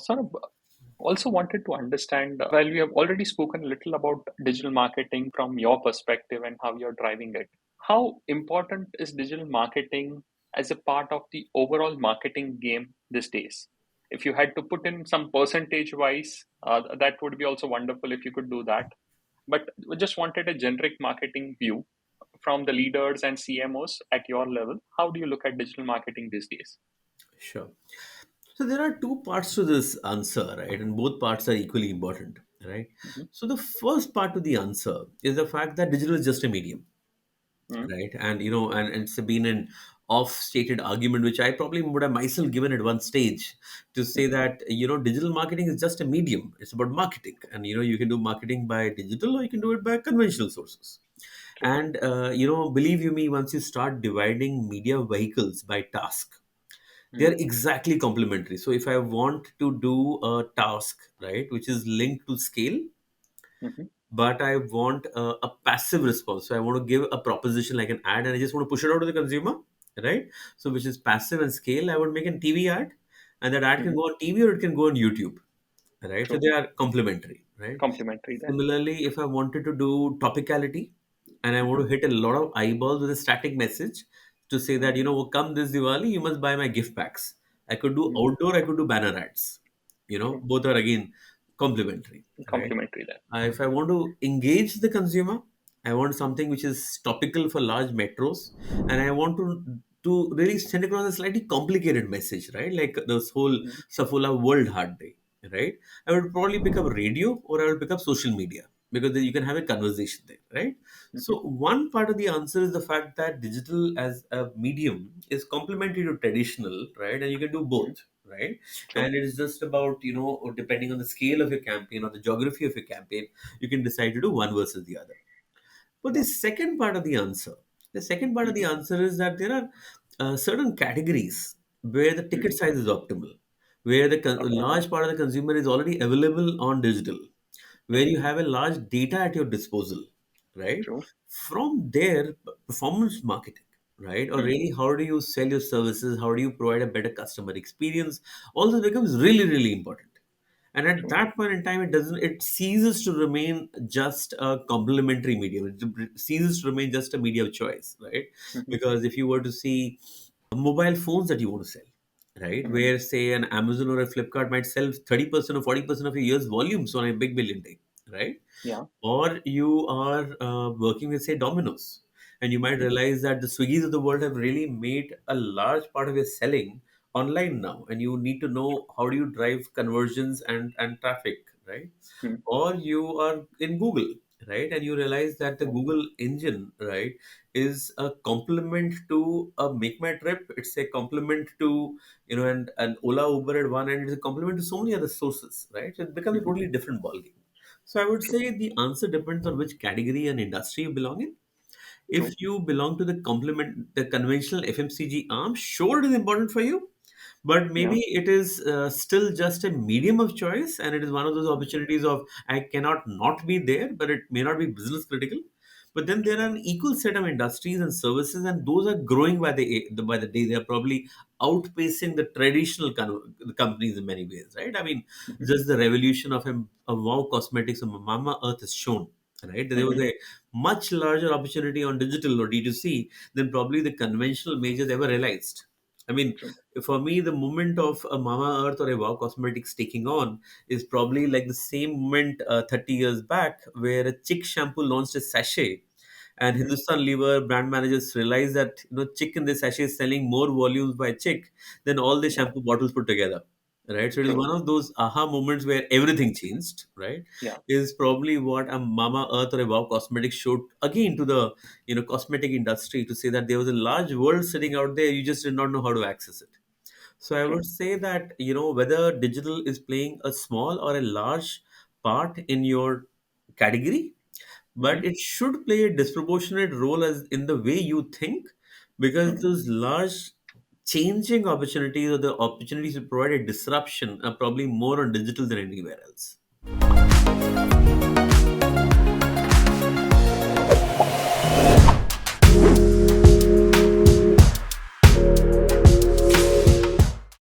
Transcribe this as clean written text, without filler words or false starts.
Sort of also wanted to understand, while we have already spoken a little about digital marketing from your perspective and how you're driving it, how important is digital marketing as a part of the overall marketing game these days? If you had to put in some percentage wise, that would be also wonderful if you could do that. But we just wanted a generic marketing view from the leaders and CMOs at your level. How do you look at digital marketing these days? Sure. So there are two parts to this answer, right? And both parts are equally important, right? Mhm, So the first part to the answer is the fact that digital is just a medium, mhm, right? And and it's been an off-stated argument which I probably would have myself given at one stage to say mhm. that digital marketing is just a medium. It's about marketing, and you can do marketing by digital or you can do it by conventional sources. True. And believe you me, once you start dividing media vehicles by task, they are Mhm, exactly complementary. So if I want to do a task, right, which is linked to scale, mhm, but I want a passive response, so I want to give a proposition like an ad and I just want to push it out to the consumer, right? So which is passive and scale, I would make a TV ad, and that ad can mhm. go on TV or it can go on YouTube, right? So True. they are complementary, right? Complementary there. Similarly, if I wanted to do topicality and I want Mhm, to hit a lot of eyeballs with a static message to say that, mhm, come this Diwali, you must buy my gift packs. I could do mhm. outdoor, I could do banner ads. True. Both are again complementary, right? Complementary there. If I want to engage the consumer, I want something which is topical for large metros, and I want to really send across a slightly complicated message, right? Like this whole Mhm, Safula World Heart Day, right? I would probably pick up radio or I would pick up social media because then you can have a conversation there, right? mhm, So one part of the answer is the fact that digital as a medium is complementary to traditional, right? And you can do mhm. both, right? True. And it is just about or depending on the scale of your campaign or the geography of your campaign, you can decide to do one versus the other. But Yeah. the second part of the Mhm, answer is that there are certain categories where the ticket mhm. size is optimal, where the Okay. large part of the consumer is already available on digital, where Mhm. you have a large data at your disposal, right? True. From there, performance marketing, right? Or Mhm. really, how do you sell your services? How do you provide a better customer experience? All this becomes really, really important. And at True. that point in time, it ceases to remain just a complementary medium. It ceases to remain just a media of choice, right? Mhm, Because if you were to see mobile phones that you want to sell, right? mhm. Where say an Amazon or a Flipkart might sell 30% or 40% of your year's volumes on a big billion day, right? Yeah. Or you are working with say Domino's, and you might Mhm, realize that the Swiggies of the world have really made a large part of your selling online now, and you need to know how do you drive conversions and traffic, right? mhm. Or you are in Google, right, and you realize that the True. Google engine, right, is a complement to a Make My Trip. It's a complement to and Ola, Uber at one end. It's a complement to so many other sources, right? So it becomes a Mhm. totally different ballgame. So I would True. say the answer depends on which category and industry you belong in. If True. you belong to the conventional FMCG arm, sure it is important for you, but Yeah. maybe it is still just a medium of choice, and it is one of those Mhm. opportunities of I cannot not be there, but it may not be business critical. But then there True. are an equal set of industries and services, and those are growing by the day. They are probably outpacing the traditional companies in many ways, right? I mean, Mhm. just the revolution of a Wow Cosmetics or Mama Earth has shown, right? There was Mhm. a much larger opportunity on digital or D2C than probably the conventional majors ever realized. I mean, True. for me, the moment of a Mama Earth or a Wow Cosmetics taking on is probably like the same moment 30 years back where a Chick shampoo launched a sachet, and Mhm. Hindustan Lever brand managers realized that Chick in the sachet is selling more volumes by Chick than all the Yeah. shampoo bottles put together. Right, so it is True. one of those aha moments where everything changed. Right, Yeah. is probably what a Mama Earth or a Wow Cosmetics showed again to the cosmetic industry to say that there was a large world sitting out there. You just did not know how to access it. So I True. would say that whether digital is playing a small or a large part in your category, but Mhm. it should play a disproportionate role as in the way you think, because Mhm. those large changing opportunities or the opportunities to provide a disruption are probably more on digital than anywhere else.